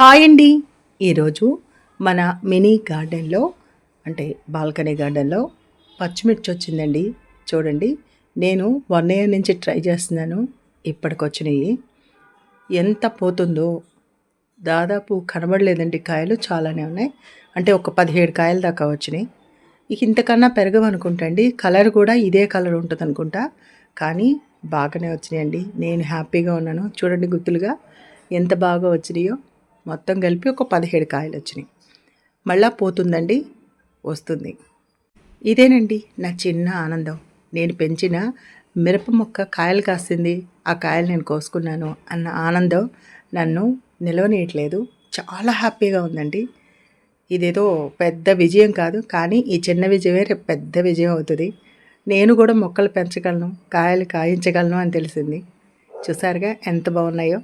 Hi అండి. ఈరోజు మన మినీ గార్డెన్లో అంటే బాల్కనీ గార్డెన్లో పచ్చిమిర్చి వచ్చిందండి. చూడండి, నేను 1 ఇయర్ నుంచి ట్రై చేస్తున్నాను. ఇప్పటికొచ్చినాయి. ఎంత పోతుందో దాదాపు కనబడలేదండి. కాయలు చాలానే ఉన్నాయి. అంటే ఒక 17 కాయల దాకా వచ్చినాయి. ఇక ఇంతకన్నా పెరగవనుకుంటా అండి. కలర్ కూడా ఇదే కలర్ ఉంటుంది అనుకుంటా. కానీ బాగానే వచ్చినాయండి. నేను హ్యాపీగా ఉన్నాను. చూడండి గుత్తులుగా ఎంత బాగా వచ్చినాయో. మొత్తం కలిపి ఒక 17 కాయలు వచ్చినాయి. మళ్ళా పోతుందండి, వస్తుంది. ఇదేనండి నా చిన్న ఆనందం. నేను పెంచిన మిరప మొక్క కాయలు కాసింది, ఆ కాయలు నేను కోసుకున్నాను అన్న ఆనందం నన్ను నిలవనీయట్లేదు. చాలా హ్యాపీగా ఉందండి. ఇదేదో పెద్ద విజయం కాదు, కానీ ఈ చిన్న విజయమే రేపు పెద్ద విజయం అవుతుంది. నేను కూడా మొక్కలు పెంచగలను, కాయలు కాయించగలను అని తెలిసింది. చూసారుగా ఎంత బాగున్నాయో.